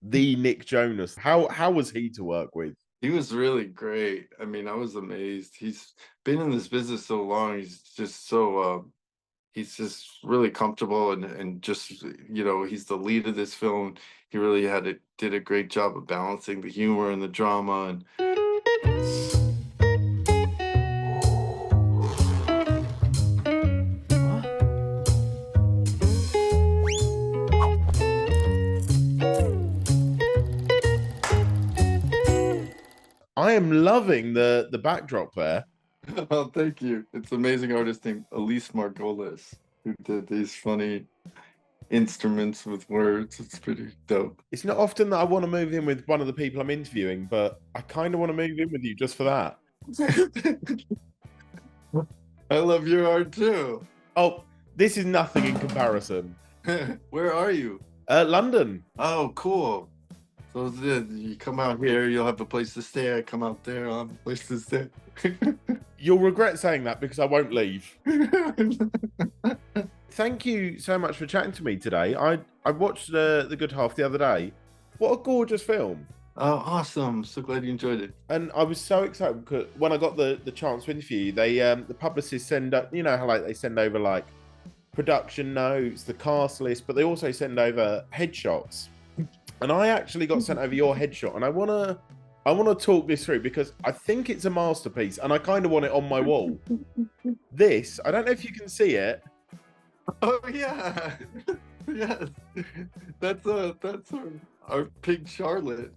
the Nick Jonas. How was he to work with? He was really great. I mean, I was amazed. He's been in this business so long. He's just really comfortable and just, he's the lead of this film. He really did a great job of balancing the humor and the drama. And I am loving the backdrop there. oh, thank you. It's an amazing artist named Elise Margolis who did these funny instruments with words. It's pretty dope. It's not often that I want to move in with one of the people I'm interviewing, but I kind of want to move in with you just for that. I love your art too. Oh, this is nothing in comparison. Where are you? London. Oh, cool. So you come out here, you'll have a place to stay. I come out there, I'll have a place to stay. You'll regret saying that because I won't leave. Thank you so much for chatting to me today. I watched The Good Half the other day. What a gorgeous film. Oh, awesome. So glad you enjoyed it. And I was so excited because when I got the chance to interview you, the publicists send up, you know how like they send over like production notes, the cast list, but they also send over headshots. And I actually got sent over your headshot, and I wanna talk this through because I think it's a masterpiece, and I kind of want it on my wall. This, I don't know if you can see it. Oh yeah, yes, that's our pig Charlotte.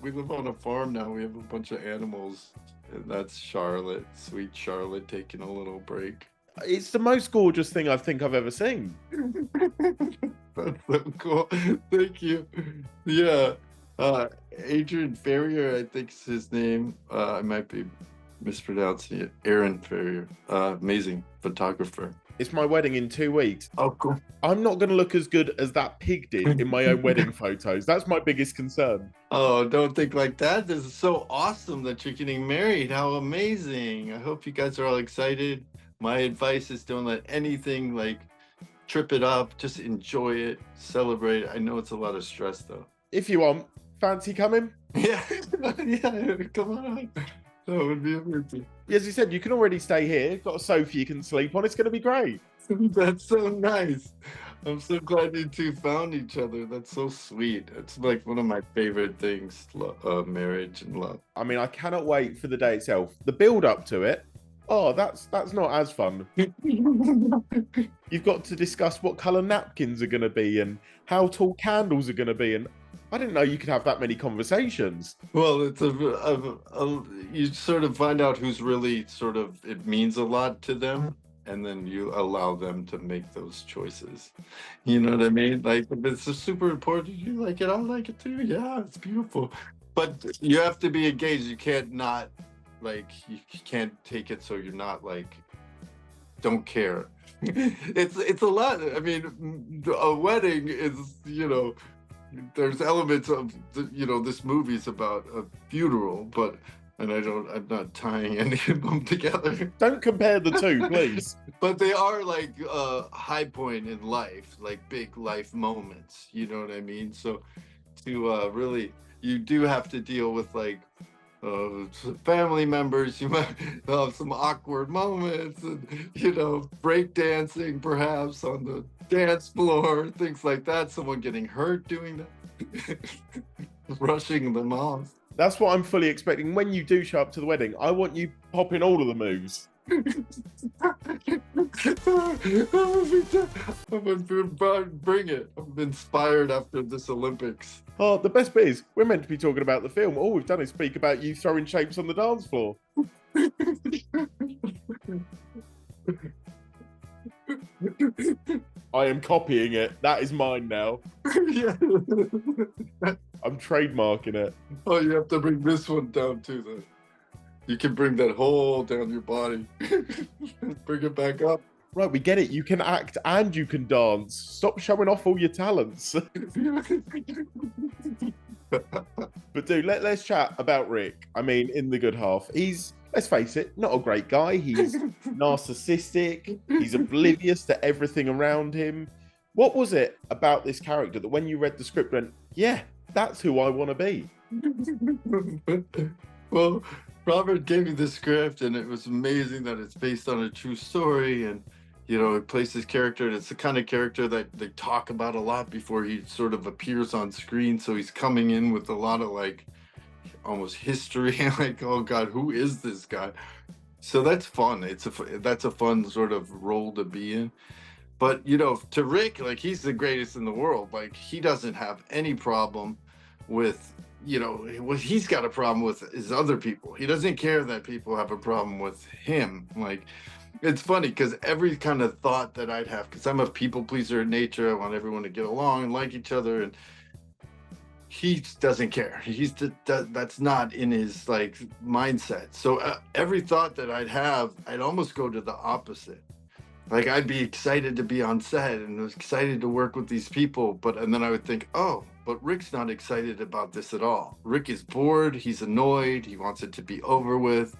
We live on a farm now. We have a bunch of animals, and that's Charlotte, sweet Charlotte, taking a little break. It's the most gorgeous thing I think I've ever seen. That's so cool. Thank you. Yeah. Adrian Ferrier, I think is his name. I might be mispronouncing it. Aaron Ferrier. Amazing photographer. It's my wedding in 2 weeks. Oh, cool. I'm not going to look as good as that pig did in my own wedding photos. That's my biggest concern. Oh, don't think like that. This is so awesome that you're getting married. How amazing. I hope you guys are all excited. My advice is don't let anything like trip it up. Just enjoy it, celebrate it. I know it's a lot of stress though. If you want, fancy coming? Yeah, yeah, come on. That would be amazing. As you said, you can already stay here. Got a sofa you can sleep on. It's going to be great. That's so nice. I'm so glad you two found each other. That's so sweet. It's like one of my favorite things, marriage and love. I mean, I cannot wait for the day itself. The build up to it. Oh, that's not as fun. You've got to discuss what colour napkins are going to be and how tall candles are going to be. And I didn't know you could have that many conversations. Well, it's you sort of find out who's really it means a lot to them. And then you allow them to make those choices. You know what I mean? Like, if it's super important, you like it, I like it too. Yeah, it's beautiful. But you have to be engaged. You can't not, like, you can't take it so you're not, like, don't care. It's a lot. I mean, a wedding is, there's elements of, this movie's about a funeral, but I'm not tying any of them together. Don't compare the two, please. But they are like a high point in life, like big life moments. You know what I mean? So to really, you do have to deal with like family members. You might have some awkward moments and, break dancing perhaps on the dance floor, things like that. Someone getting hurt doing that. Rushing them off. That's what I'm fully expecting. When you do show up to the wedding, I want you popping all of the moves. Bring it. I'm inspired after this Olympics. Oh, the best bit is we're meant to be talking about the film. All we've done is speak about you throwing shapes on the dance floor. I am copying it. That is mine now. Yeah. I'm trademarking it. Oh, you have to bring this one down too, then. You can bring that whole down your body. Bring it back up. Right, we get it. You can act and you can dance. Stop showing off all your talents. But dude, let's chat about Rick. I mean, in The Good Half, he's, let's face it, not a great guy. He's narcissistic. He's oblivious to everything around him. What was it about this character that when you read the script went, yeah, That's who I want to be. Well, Robert gave me the script, and it was amazing that it's based on a true story, and it plays this character, and it's the kind of character that they talk about a lot before he sort of appears on screen. So he's coming in with a lot of like almost history, like, oh God, who is this guy? So that's fun. That's a fun sort of role to be in. But to Rick, like, he's the greatest in the world. Like, he doesn't have any problem with, what he's got a problem with is other people. He doesn't care that people have a problem with him. Like, it's funny because every kind of thought that I'd have, because I'm a people pleaser in nature, I want everyone to get along and like each other, and he doesn't care. That's not in his like mindset. So every thought that I'd have, I'd almost go to the opposite. Like, I'd be excited to be on set and was excited to work with these people, and then I would think, oh, but Rick's not excited about this at all. Rick is bored, he's annoyed, he wants it to be over with.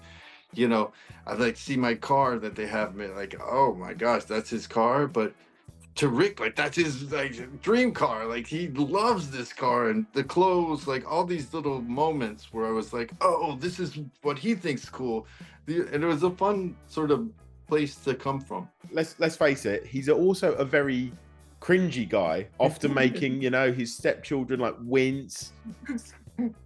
I like see my car that they have me like, oh my gosh, that's his car. But to Rick, like, that's his like dream car. Like, he loves this car, and the clothes, like all these little moments where I was like, oh, this is what he thinks cool. And it was a fun sort of place to come from. Let's face it, he's also a very cringy guy, often making his stepchildren like wince.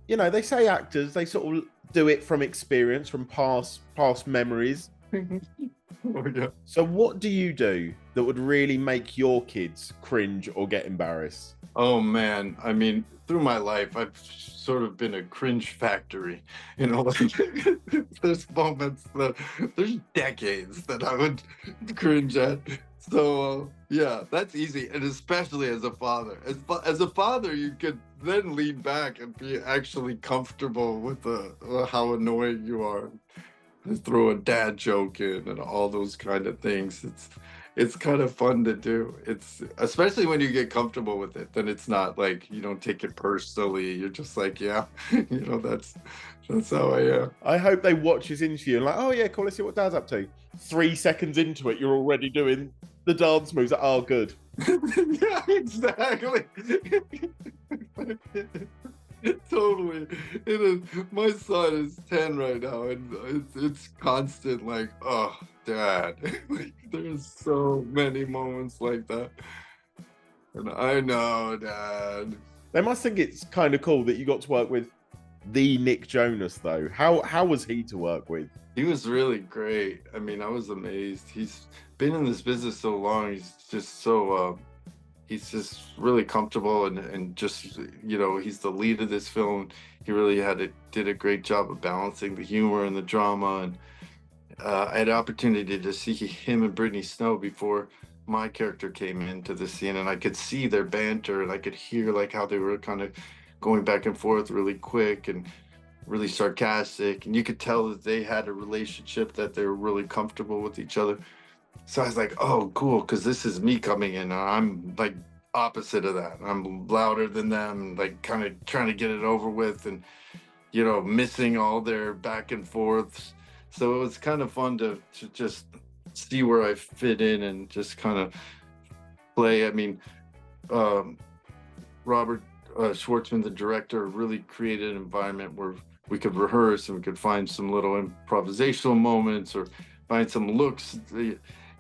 They say actors, they sort of do it from experience, from past memories. Oh, yeah. So what do you do that would really make your kids cringe or get embarrassed? Oh man, I mean, through my life, I've sort of been a cringe factory. There's moments there's decades that I would cringe at. So yeah, that's easy, and especially as a father. As a father, you could then lean back and be actually comfortable with how annoying you are. Just throw a dad joke in and all those kind of things. It's kind of fun to do. It's especially when you get comfortable with it, then it's not like you don't take it personally. You're just like, yeah, that's how I am. I hope they watch this interview and like, oh yeah, cool, let's see what Dad's up to. 3 seconds into it, you're already doing the dance moves. Oh, good. Yeah, exactly. Totally. My son is 10 right now, and it's constant like, oh, Dad. Like, there's so many moments like that. And I know, Dad. They must think it's kind of cool that you got to work with the Nick Jonas, though. How was he to work with? He was really great. I mean, I was amazed. He's been in this business so long. He's just so he's just really comfortable, and just he's the lead of this film. He really did a great job of balancing the humor and the drama. And I had an opportunity to see him and Brittany Snow before my character came into the scene, and I could see their banter, and I could hear like how they were kind of going back and forth really quick and really sarcastic, and you could tell that they had a relationship, that they were really comfortable with each other. So I was like, oh, cool, because this is me coming in, and I'm like opposite of that. I'm louder than them, like kind of trying to get it over with, and missing all their back and forths. So it was kind of fun to just see where I fit in and just kind of play. I mean, Robert Schwartzman, the director, really created an environment where we could rehearse and we could find some little improvisational moments or find some looks,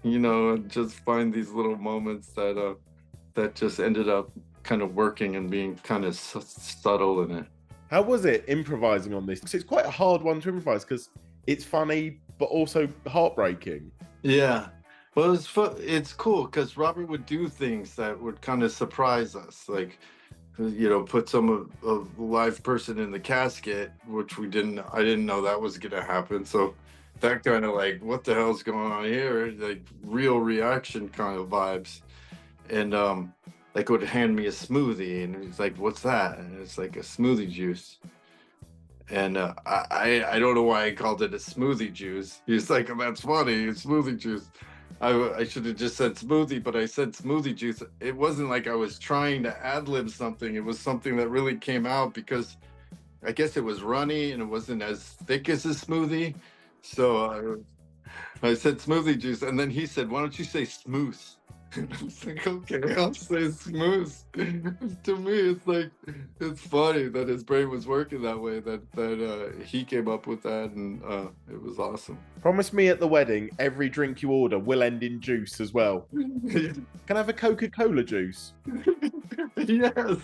and just find these little moments that just ended up kind of working and being kind of subtle in it. How was it improvising on this? Because it's quite a hard one to improvise because it's funny but also heartbreaking. Yeah. Well, it's cool because Robert would do things that would kind of surprise us, like put some of a live person in the casket, which I didn't know that was gonna happen. So that kind of like, what the hell's going on here? Like real reaction kind of vibes. And like would hand me a smoothie, and he's like, what's that? And it's like a smoothie juice. And I don't know why I called it a smoothie juice. He's like, oh, that's funny, smoothie juice. I should have just said smoothie, but I said smoothie juice. It wasn't like I was trying to ad-lib something. It was something that really came out because I guess it was runny and it wasn't as thick as a smoothie. So I said smoothie juice, and then he said, why don't you say smooth? It's like, okay, I'll say smooth. To me, it's like, it's funny that his brain was working that way, that he came up with that, and it was awesome. Promise me at the wedding, every drink you order will end in juice as well. Can I have a Coca-Cola juice? Yes.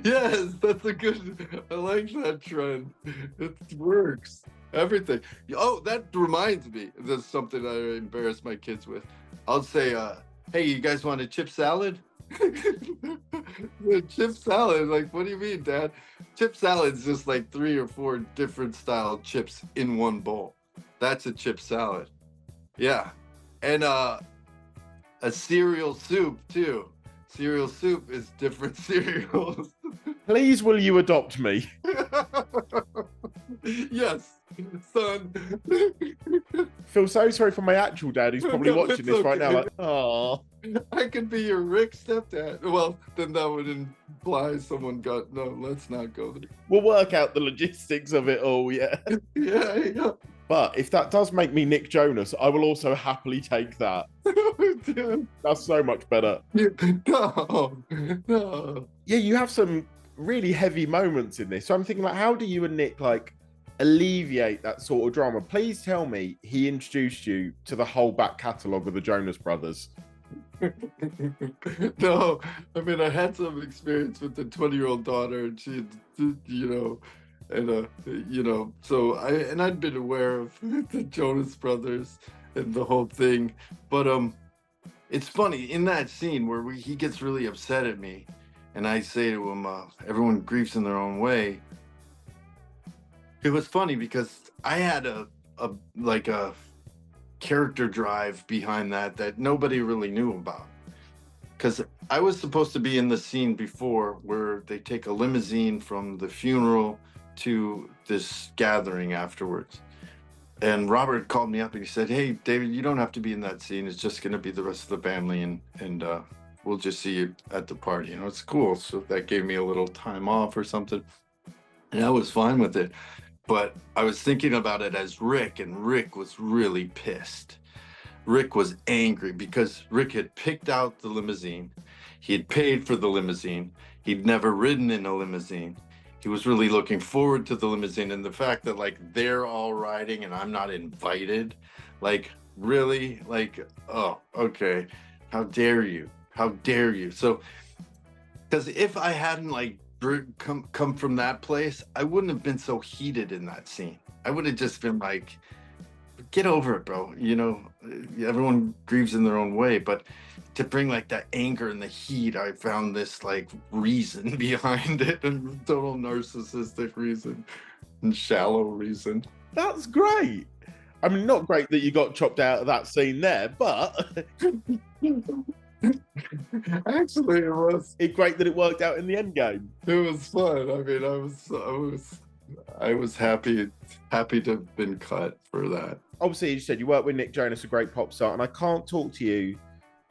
Yes, that's a good, I like that trend. It works. Everything. Oh, that reminds me. There's something I embarrass my kids with. I'll say, hey, you guys want a chip salad? The chip salad, like, what do you mean, Dad? Chip salad's just like 3 or 4 different style chips in one bowl. That's a chip salad. Yeah. And a cereal soup too. Cereal soup is different cereals. Please, will you adopt me? Yes, son. Feel so sorry for my actual dad who's probably watching this right now. Like, oh, I could be your Rick stepdad. Well, then that would imply someone got, no, let's not go there. we'll work out the logistics of it all. Yeah. Yeah. But if that does make me Nick Jonas, I will also happily take that. That's so much better. No. Yeah, you have some really heavy moments in this. So I'm thinking, like, how do you and Nick like alleviate that sort of drama? Please tell me he introduced you to the whole back catalogue of the Jonas Brothers. No, I mean, I had some experience with the 20-year-old daughter, and she, and so I'd been aware of the Jonas Brothers and the whole thing, but it's funny in that scene where he gets really upset at me, and I say to him, everyone grieves in their own way. It was funny because I had a character drive behind that nobody really knew about, because I was supposed to be in the scene before where they take a limousine from the funeral to this gathering afterwards, and Robert called me up and he said, hey David, you don't have to be in that scene, it's just going to be the rest of the family, and we'll just see you at the party, it's cool. So that gave me a little time off or something, and I was fine with it. But I was thinking about it as Rick, and Rick was really pissed. Rick was angry because Rick had picked out the limousine. He had paid for the limousine. He'd never ridden in a limousine. He was really looking forward to the limousine, and the fact that like they're all riding and I'm not invited, like really, like, oh, okay, how dare you? How dare you? So, because if I hadn't like come from that place, I wouldn't have been so heated in that scene. I would have just been like, get over it, bro. Everyone grieves in their own way, but to bring like that anger and the heat, I found this like reason behind it, and total narcissistic reason and shallow reason. That's great. I mean, not great that you got chopped out of that scene there, but actually it was great that it worked out in the end game. It was fun. I mean, I was happy to have been cut for that. Obviously, you said you worked with Nick Jonas, a great pop star, and I can't talk to you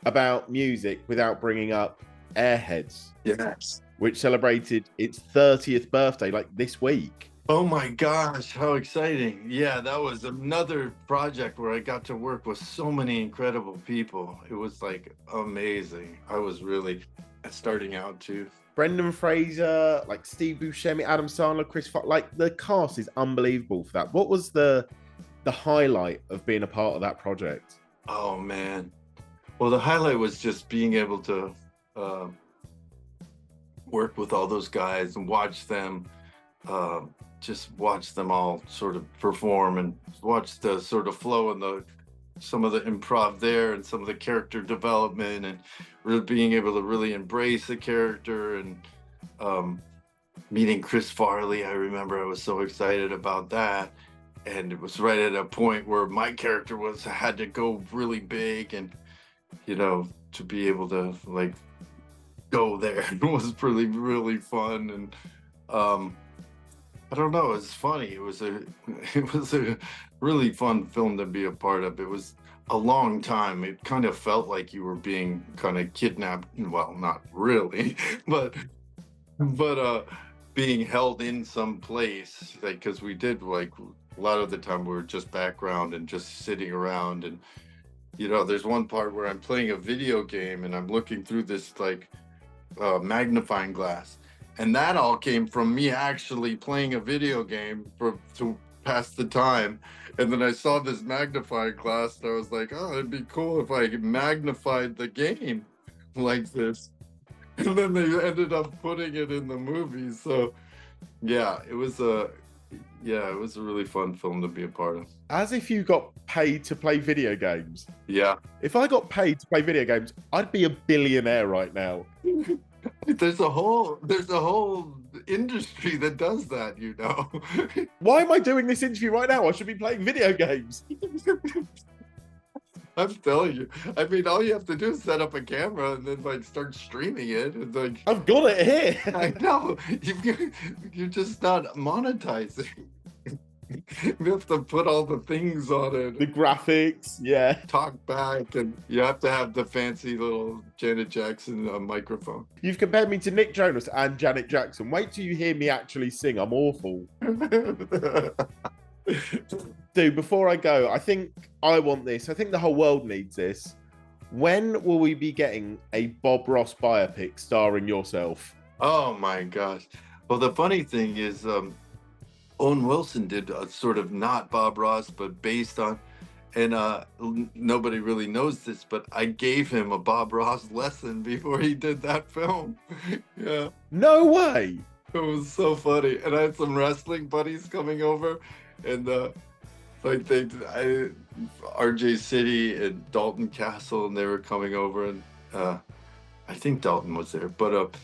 about music without bringing up Airheads. Yes. Which celebrated its 30th birthday like this week. Oh my gosh, how exciting. Yeah, that was another project where I got to work with so many incredible people. It was like amazing. I was really starting out too. Brendan Fraser, like Steve Buscemi, Adam Sandler, Chris Farley, like the cast is unbelievable for that. What was the highlight of being a part of that project? Oh man. Well, the highlight was just being able to work with all those guys and watch them all sort of perform, and watch the sort of flow and some of the improv there, and some of the character development, and really being able to really embrace the character, and meeting Chris Farley. I remember I was so excited about that, and it was right at a point where my character had to go really big, and to be able to like go there was really, really fun. And I don't know, it's funny. It was a really fun film to be a part of. It was a long time. It kind of felt like you were being kind of kidnapped. Well, not really, but being held in some place, like, because we did, like, a lot of the time we were just background and just sitting around, and you know, there's one part where I'm playing a video game and I'm looking through this like magnifying glass, and that all came from me actually playing a video game to pass the time. And then I saw this magnifying glass and I was like, oh, it'd be cool if I magnified the game like this. And then they ended up putting it in the movie. So yeah, it was a really fun film to be a part of. As if you got paid to play video games. Yeah. If I got paid to play video games, I'd be a billionaire right now. There's a whole industry that does that, you know. Why am I doing this interview right now? I should be playing video games. I'm telling you. I mean, all you have to do is set up a camera and then like start streaming it. And like, I've got it here. I know. You're just not monetizing. You have to put all the things on it. The graphics, yeah. Talk back, and you have to have the fancy little Janet Jackson microphone. You've compared me to Nick Jonas and Janet Jackson. Wait till you hear me actually sing. I'm awful. Dude, before I go, I think I want this. I think the whole world needs this. When will we be getting a Bob Ross biopic starring yourself? Oh my gosh. Well, the funny thing is, Owen Wilson did a sort of not Bob Ross, but based on, and nobody really knows this, but I gave him a Bob Ross lesson before he did that film. Yeah. No way. It was so funny. And I had some wrestling buddies coming over, and like RJ City and Dalton Castle, and they were coming over, and I think Dalton was there, but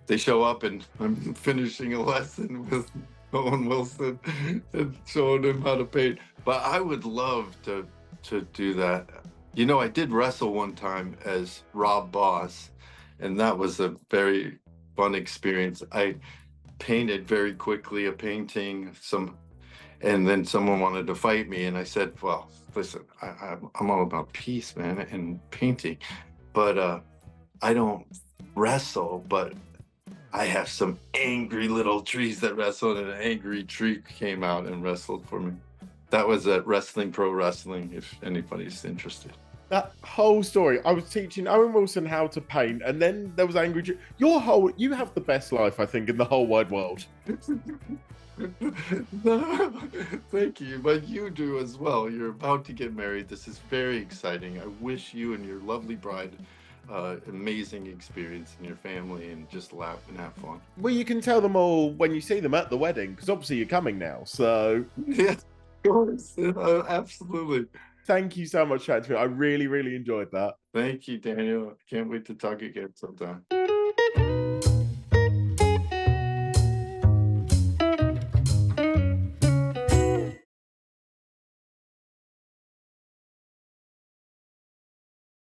they show up and I'm finishing a lesson with Owen Wilson and showing him how to paint. But I would love to do that. You know, I did wrestle one time as Rob Boss, and that was a very fun experience. I painted very quickly a painting, and then someone wanted to fight me, and I said, well, listen, I'm all about peace, man, and painting, but I don't wrestle, but I have some angry little trees that wrestle, and an angry tree came out and wrestled for me. That was at Wrestling Pro Wrestling, if anybody's interested. That whole story, I was teaching Owen Wilson how to paint, and then there was angry tree. You have the best life, I think, in the whole wide world. No, thank you, but you do as well. You're about to get married. This is very exciting. I wish you and your lovely bride amazing experience in your family, and just laugh and have fun. Well, you can tell them all when you see them at the wedding, because obviously you're coming now, so yeah, of course. Absolutely. Thank you so much, chatting to me. I really enjoyed that. Thank you, Daniel. Can't wait to talk again sometime.